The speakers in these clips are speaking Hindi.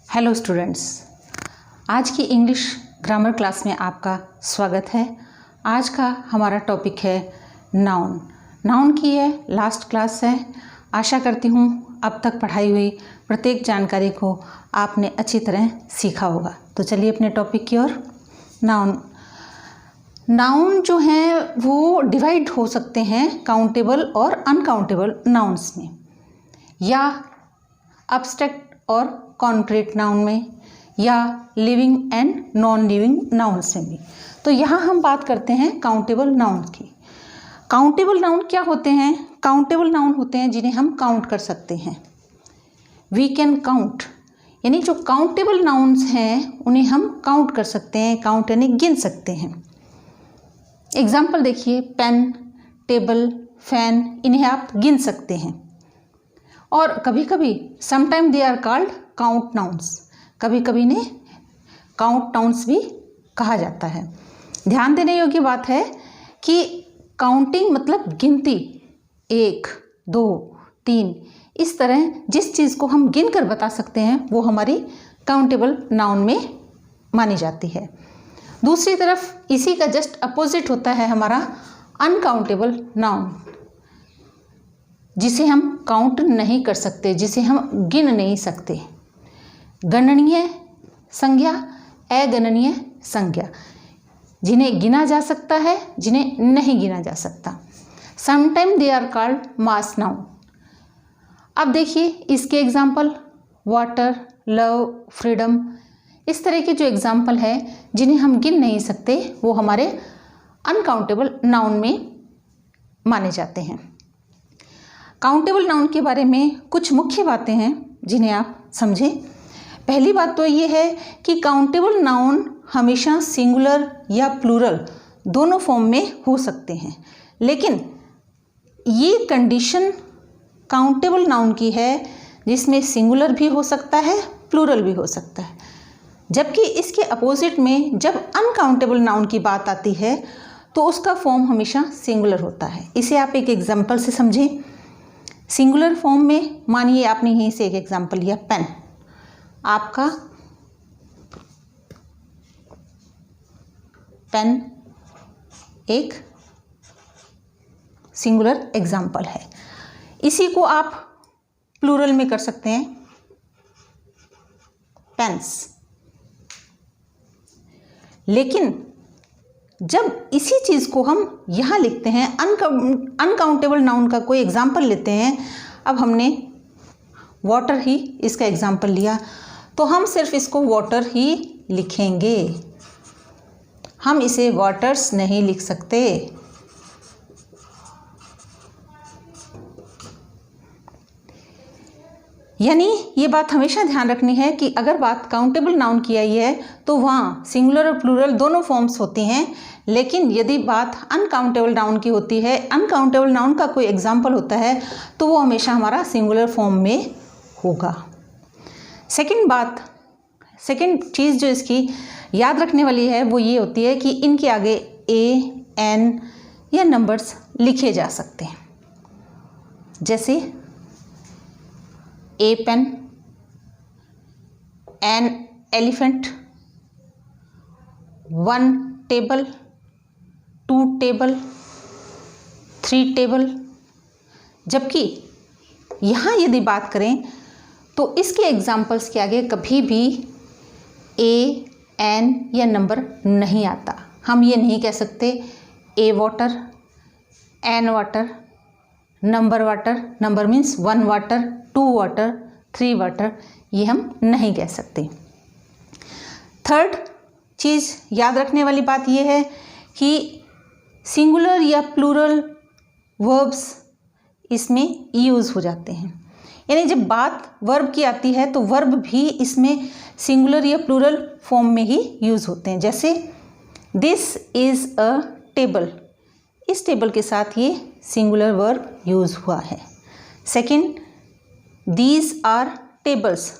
हेलो स्टूडेंट्स, आज की इंग्लिश ग्रामर क्लास में आपका स्वागत है। आज का हमारा टॉपिक है नाउन। नाउन की है लास्ट क्लास है। आशा करती हूँ अब तक पढ़ाई हुई प्रत्येक जानकारी को आपने अच्छी तरह सीखा होगा। तो चलिए अपने टॉपिक की ओर। नाउन जो हैं वो डिवाइड हो सकते हैं काउंटेबल और अनकाउंटेबल नाउन्स में, या अब्स्ट्रैक्ट और कॉन्क्रीट नाउन में, या living and non living nouns में भी। तो यहाँ हम बात करते हैं काउंटेबल नाउन की। काउंटेबल नाउन क्या होते हैं? काउंटेबल नाउन होते हैं जिन्हें हम काउंट कर सकते हैं। वी कैन काउंट, यानी जो काउंटेबल नाउन्स हैं उन्हें हम काउंट कर सकते हैं। काउंट यानी गिन सकते हैं। एग्जाम्पल देखिए, पेन, टेबल, फैन, इन्हें आप गिन सकते हैं। और कभी कभी sometime they are called count nouns, कभी कभी इन्हें काउंट नाउन्स भी कहा जाता है। ध्यान देने योग्य बात है कि काउंटिंग मतलब गिनती, 1, 2, 3, इस तरह जिस चीज़ को हम गिन कर बता सकते हैं वो हमारी काउंटेबल नाउन में मानी जाती है। दूसरी तरफ इसी का जस्ट अपोजिट होता है हमारा अनकाउंटेबल नाउन, जिसे हम काउंट नहीं कर सकते, जिसे हम गिन नहीं सकते। गणनीय संज्ञा, अगणनीय संज्ञा, जिन्हें गिना जा सकता है, जिन्हें नहीं गिना जा सकता। Sometime they are called mass noun. अब देखिए इसके एग्जाम्पल, वाटर, लव, फ्रीडम, इस तरह के जो एग्जाम्पल है जिन्हें हम गिन नहीं सकते वो हमारे अनकाउंटेबल नाउन में माने जाते हैं। काउंटेबल नाउन के बारे में कुछ मुख्य बातें हैं जिन्हें आप समझें। पहली बात तो ये है कि काउंटेबल नाउन हमेशा सिंगुलर या प्लूरल दोनों फॉर्म में हो सकते हैं, लेकिन ये कंडीशन काउंटेबल नाउन की है जिसमें सिंगुलर भी हो सकता है, प्लूरल भी हो सकता है। जबकि इसके अपोजिट में जब अनकाउंटेबल नाउन की बात आती है तो उसका फॉर्म हमेशा सिंगुलर होता है। इसे आप एक एग्जाम्पल से समझें। सिंगुलर फॉर्म में मानिए आपने यहीं से एक एग्जाम्पल लिया, पेन। आपका पेन एक सिंगुलर एग्जाम्पल है। इसी को आप प्लूरल में कर सकते हैं, पेन्स। लेकिन जब इसी चीज़ को हम यहाँ लिखते हैं, अनकाउंटेबल नाउन का कोई एग्जाम्पल लेते हैं, अब हमने वाटर ही इसका एग्जाम्पल लिया, तो हम सिर्फ इसको वाटर ही लिखेंगे, हम इसे वाटर्स नहीं लिख सकते। यानी ये बात हमेशा ध्यान रखनी है कि अगर बात काउंटेबल नाउन की आई है तो वहाँ सिंगुलर और प्लूरल दोनों फॉर्म्स होती हैं, लेकिन यदि बात अनकाउंटेबल नाउन की होती है, अनकाउंटेबल नाउन का कोई एग्जाम्पल होता है, तो वो हमेशा हमारा सिंगुलर फॉर्म में होगा। सेकंड चीज़ जो इसकी याद रखने वाली है वो ये होती है कि इनके आगे ए, एन या नंबर्स लिखे जा सकते हैं। जैसे a pen, an elephant, 1 table, 2 table, 3 table. जबकि यहाँ यदि बात करें तो इसके एग्जाम्पल्स के आगे कभी भी ए, एन या नंबर नहीं आता। हम ये नहीं कह सकते a water, an water, number means 1 water, 2 water, 3 water, ये हम नहीं कह सकते। थर्ड चीज़ याद रखने वाली बात ये है कि सिंगुलर या प्लूरल वर्ब्स इसमें यूज़ हो जाते हैं। यानी जब बात वर्ब की आती है तो वर्ब भी इसमें सिंगुलर या प्लूरल फॉर्म में ही यूज़ होते हैं। जैसे दिस इज़ अ टेबल, इस टेबल के साथ ये सिंगुलर वर्ब यूज़ हुआ है। Second, these are tables,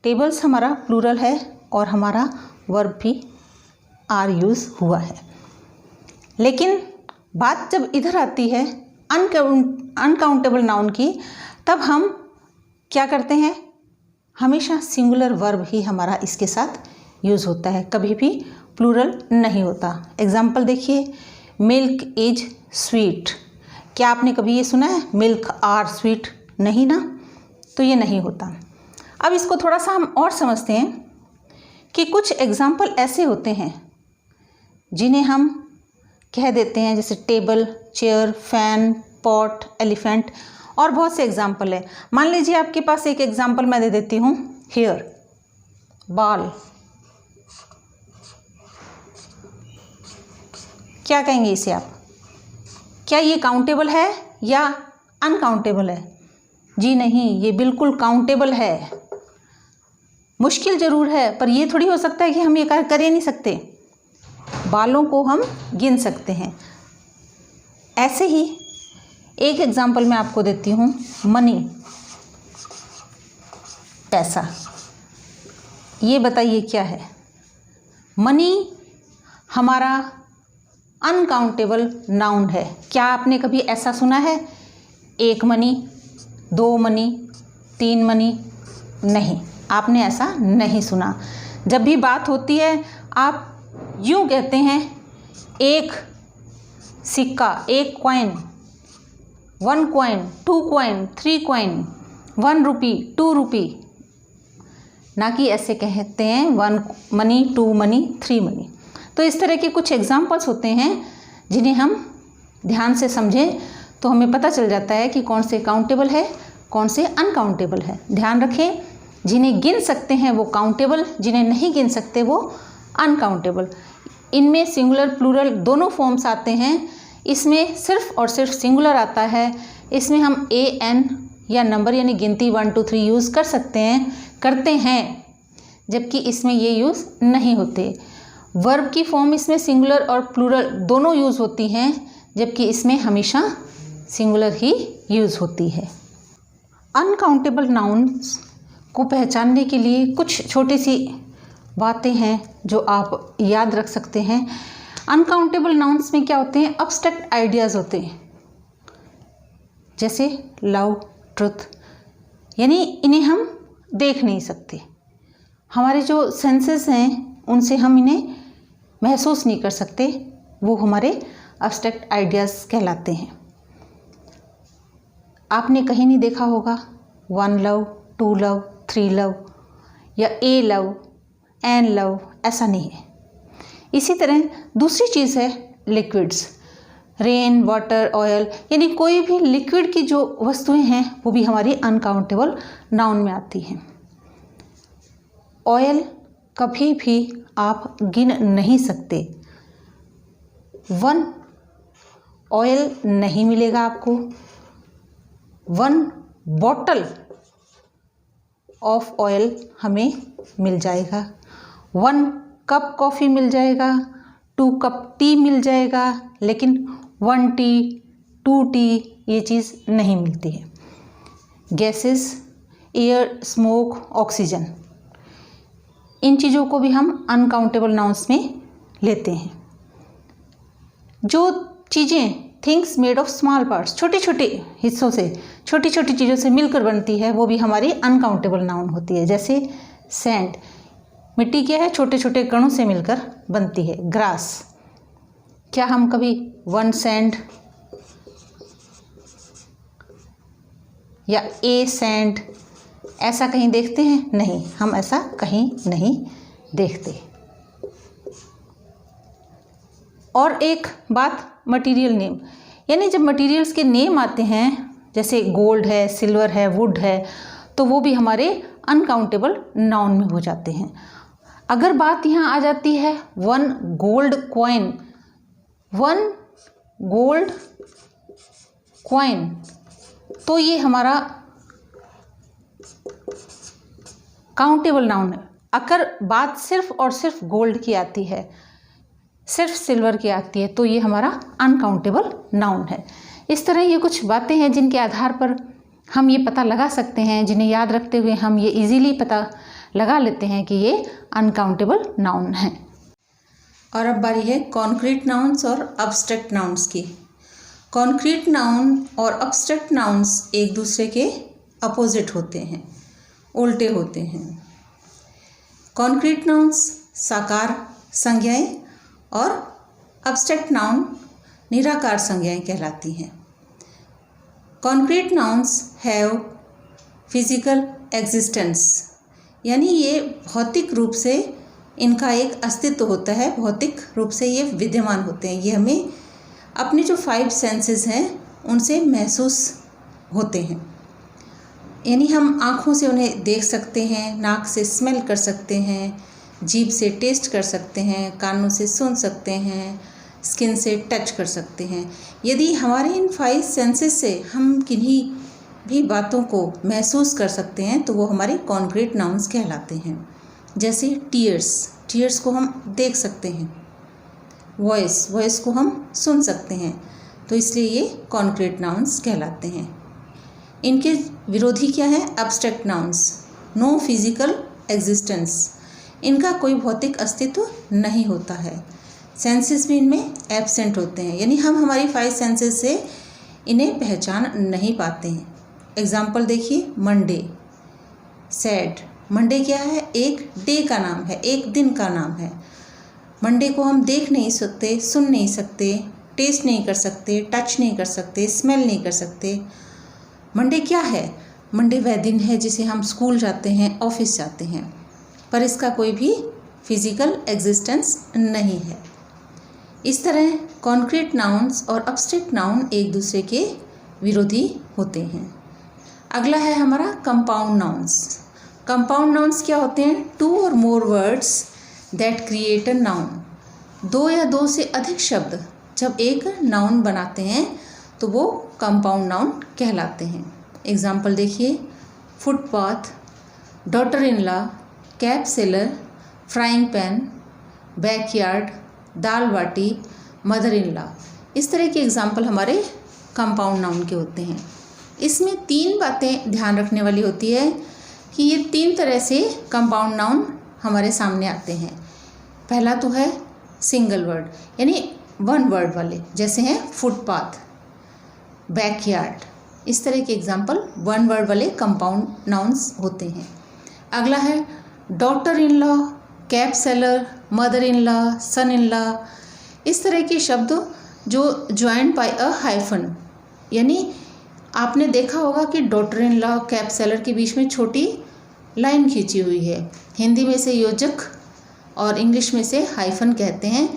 tables हमारा प्लूरल है और हमारा वर्ब भी आर यूज़ हुआ है। लेकिन बात जब इधर आती है अनकाउंटेबल नाउन की, तब हम क्या करते हैं? हमेशा सिंगुलर वर्ब ही हमारा इसके साथ यूज़ होता है, कभी भी प्लूरल नहीं होता। एग्जाम्पल देखिए, मिल्क इज स्वीट। क्या आपने कभी ये सुना है मिल्क आर स्वीट? नहीं ना, तो ये नहीं होता। अब इसको थोड़ा सा हम और समझते हैं कि कुछ एग्जाम्पल ऐसे होते हैं जिन्हें हम कह देते हैं, जैसे table, chair, fan, pot, elephant, और बहुत से एग्जाम्पल है। मान लीजिए आपके पास एक एग्जाम्पल मैं दे देती हूँ, हेयर, बाल। क्या कहेंगे इसे आप? क्या ये काउंटेबल है या अनकाउंटेबल है? जी नहीं, ये बिल्कुल काउंटेबल है। मुश्किल ज़रूर है, पर ये थोड़ी हो सकता है कि हम ये कर ही नहीं सकते। बालों को हम गिन सकते हैं। ऐसे ही एक एग्जाम्पल मैं आपको देती हूँ, मनी, पैसा। ये बताइए क्या है? मनी हमारा अनकाउंटेबल नाउन है। क्या आपने कभी ऐसा सुना है, एक मनी, दो मनी, तीन मनी? नहीं, आपने ऐसा नहीं सुना। जब भी बात होती है आप यूँ कहते हैं, एक सिक्का, एक कॉइन, 1 कॉइन, 2 कॉइन, 3 कॉइन, 1 रुपी, 2 रुपी, ना कि ऐसे कहते हैं 1 मनी, 2 मनी, 3 मनी। तो इस तरह के कुछ एग्जाम्पल्स होते हैं जिन्हें हम ध्यान से समझें तो हमें पता चल जाता है कि कौन से काउंटेबल है, कौन से अनकाउंटेबल है। ध्यान रखें, जिन्हें गिन सकते हैं वो काउंटेबल, जिन्हें नहीं गिन सकते वो अनकाउंटेबल। इनमें सिंगुलर प्लूरल दोनों फॉर्म्स आते हैं। इसमें सिर्फ और सिर्फ सिंगुलर आता है। इसमें हम ए एन या नंबर यानी गिनती 1 2 3 यूज़ कर सकते हैं, करते हैं, जबकि इसमें ये यूज़ नहीं होते। वर्ब की फॉर्म इसमें सिंगुलर और प्लूरल दोनों यूज़ होती हैं, जबकि इसमें हमेशा सिंगुलर ही यूज़ होती है। अनकाउंटेबल नाउन्स को पहचानने के लिए कुछ छोटी सी बातें हैं जो आप याद रख सकते हैं। अनकाउंटेबल नाउन्स में क्या होते हैं? अब्स्ट्रैक्ट आइडियाज़ होते हैं, जैसे लव, ट्रुथ, यानी इन्हें हम देख नहीं सकते। हमारे जो सेंसेस हैं उनसे हम इन्हें महसूस नहीं कर सकते, वो हमारे अब्स्ट्रैक्ट आइडियाज़ कहलाते हैं। आपने कहीं नहीं देखा होगा 1 लव, 2 लव, 3 लव या ए लव, एन लव, ऐसा नहीं है। इसी तरह दूसरी चीज़ है लिक्विड्स, रेन, वाटर, ऑयल, यानी कोई भी लिक्विड की जो वस्तुएं हैं वो भी हमारी अनकाउंटेबल नाउन में आती हैं। ऑयल कभी भी आप गिन नहीं सकते। 1 ऑयल नहीं मिलेगा आपको। 1 बॉटल ऑफ ऑयल हमें मिल जाएगा। 1 कप कॉफ़ी मिल जाएगा, 2 कप टी मिल जाएगा, लेकिन 1 टी, 2 टी ये चीज़ नहीं मिलती है। गैसेस, एयर, स्मोक, ऑक्सीजन, इन चीज़ों को भी हम अनकाउंटेबल नाउन्स में लेते हैं। जो चीज़ें things made of small parts, छोटे छोटे हिस्सों से, छोटी छोटी चीज़ों से मिलकर बनती है, वो भी हमारी अनकाउंटेबल नाउन होती है। जैसे सैंड, मिट्टी क्या है? छोटे छोटे कणों से मिलकर बनती है। ग्रास, क्या हम कभी 1 सैंड या ए सैंड ऐसा कहीं देखते हैं? नहीं, हम ऐसा कहीं नहीं देखते। और एक बात, मटेरियल नेम, यानी जब मटेरियल्स के नेम आते हैं, जैसे गोल्ड है, सिल्वर है, वुड है, तो वो भी हमारे अनकाउंटेबल नाउन में हो जाते हैं। अगर बात यहाँ आ जाती है 1 गोल्ड कॉइन, 1 गोल्ड कॉइन, तो ये हमारा काउंटेबल नाउन है। अगर बात सिर्फ और सिर्फ गोल्ड की आती है, सिर्फ सिल्वर की आती है, तो ये हमारा अनकाउंटेबल नाउन है। इस तरह ये कुछ बातें हैं जिनके आधार पर हम ये पता लगा सकते हैं, जिन्हें याद रखते हुए हम ये इजीली पता लगा लेते हैं कि ये अनकाउंटेबल नाउन है। और अब बारी है कॉन्क्रीट नाउन्स और अब्स्ट्रैक्ट नाउन्स की। कॉन्क्रीट नाउन और अब्स्ट्रैक्ट नाउन्स एक दूसरे के अपोजिट होते हैं। उल्टे होते हैं। कॉन्क्रीट नाउन्स साकार संज्ञाएं और अब्स्ट्रैक्ट नाउन निराकार संज्ञाएं कहलाती हैं। Concrete nouns have physical existence, यानी ये भौतिक रूप से इनका एक अस्तित्व होता है, भौतिक रूप से ये विद्यमान होते हैं। ये हमें अपने जो 5 सेंसेस हैं उनसे महसूस होते हैं, यानी हम आँखों से उन्हें देख सकते हैं, नाक से स्मेल कर सकते हैं, जीभ से टेस्ट कर सकते हैं, कानों से सुन सकते हैं, स्किन से टच कर सकते हैं। यदि हमारे इन 5 सेंसेस से हम किन्हीं भी बातों को महसूस कर सकते हैं तो वो हमारे कॉन्क्रीट नाउन्स कहलाते हैं। जैसे टीयर्स को हम देख सकते हैं, वॉइस को हम सुन सकते हैं, तो इसलिए ये कॉन्क्रीट नाउन्स कहलाते हैं। इनके विरोधी क्या है? Abstract nouns, no physical existence, इनका कोई भौतिक अस्तित्व नहीं होता है। सेंसेस भी इनमें एब्सेंट होते हैं, यानी हम हमारी 5 सेंसेस से इन्हें पहचान नहीं पाते हैं। एग्जाम्पल देखिए, मंडे, सैड। मंडे क्या है? एक डे का नाम है, एक दिन का नाम है। मंडे को हम देख नहीं सकते, सुन नहीं सकते, टेस्ट नहीं कर सकते, टच नहीं कर सकते, स्मेल नहीं कर सकते। मंडे क्या है? मंडे वह दिन है जिसे हम स्कूल जाते हैं, ऑफिस जाते हैं, पर इसका कोई भी फिजिकल एग्जिस्टेंस नहीं है। इस तरह कॉन्क्रीट नाउन्स और अब्स्ट्रैक्ट नाउन एक दूसरे के विरोधी होते हैं। अगला है हमारा कंपाउंड नाउन्स। कंपाउंड नाउन्स क्या होते हैं? 2 और more words that create a noun. 2 या 2 से अधिक शब्द जब एक नाउन बनाते हैं तो वो कंपाउंड नाउन कहलाते हैं। एग्जाम्पल देखिए, footpath, daughter in law, cap seller, frying pan, backyard, dal baati, mother in law. इस तरह के एग्जाम्पल हमारे कंपाउंड नाउन के होते हैं। इसमें 3 बातें ध्यान रखने वाली होती है कि ये 3 तरह से कंपाउंड नाउन हमारे सामने आते हैं। पहला तो है सिंगल वर्ड, यानी 1 वर्ड वाले, जैसे हैं फुटपाथ, बैकयार्ड। इस तरह के एग्जाम्पल 1 वर्ड वाले कंपाउंड नाउन्स होते हैं। अगला है daughter in law, cap seller, mother in law, son in law. इस तरह के शब्द जो ज्वाइंड बाय अ हाइफन, यानी आपने देखा होगा कि daughter in law, cap seller के बीच में छोटी लाइन खींची हुई है। हिंदी में से योजक और इंग्लिश में से हाइफन कहते हैं।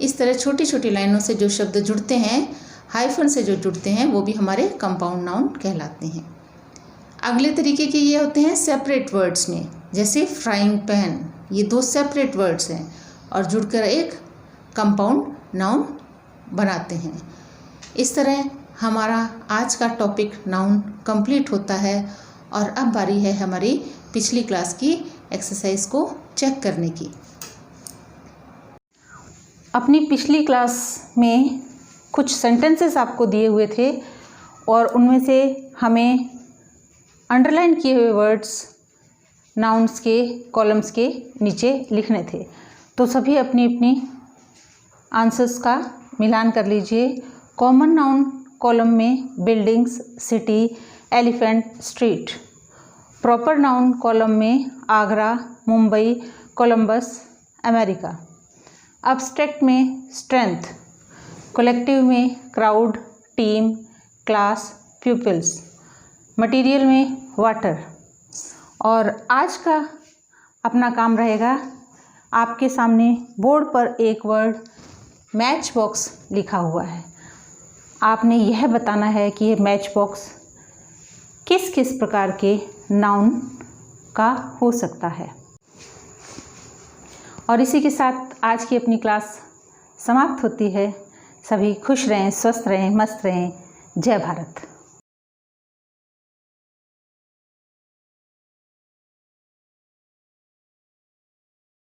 इस तरह छोटी छोटी लाइनों से जो शब्द जुड़ते हैं, हाइफन से जो जुड़ते हैं, वो भी हमारे कंपाउंड नाउन कहलाते हैं। अगले तरीके के ये होते हैं सेपरेट वर्ड्स में, जैसे फ्राइंग पैन। ये 2 सेपरेट वर्ड्स हैं और जुड़कर एक कंपाउंड नाउन बनाते हैं। इस तरह हमारा आज का टॉपिक नाउन कंप्लीट होता है और अब बारी है हमारी पिछली क्लास की एक्सरसाइज को चेक करने की। अपनी पिछली क्लास में कुछ सेंटेंसेस आपको दिए हुए थे और उनमें से हमें अंडरलाइन किए हुए वर्ड्स नाउन्स के कॉलम्स के नीचे लिखने थे। तो सभी अपनी अपनी आंसर्स का मिलान कर लीजिए। कॉमन नाउन कॉलम में buildings, city, elephant, street. Proper noun column में Agra, Mumbai, Columbus, America. Abstract में स्ट्रेंथ। कलेक्टिव में crowd, team, class, pupils. Material में वाटर। और आज का अपना काम रहेगा, आपके सामने बोर्ड पर एक वर्ड मैच बॉक्स लिखा हुआ है। आपने यह बताना है कि यह मैच बॉक्स किस किस प्रकार के नाउन का हो सकता है। और इसी के साथ आज की अपनी क्लास समाप्त होती है। सभी खुश रहें, स्वस्थ रहें, मस्त रहें। जय भारत।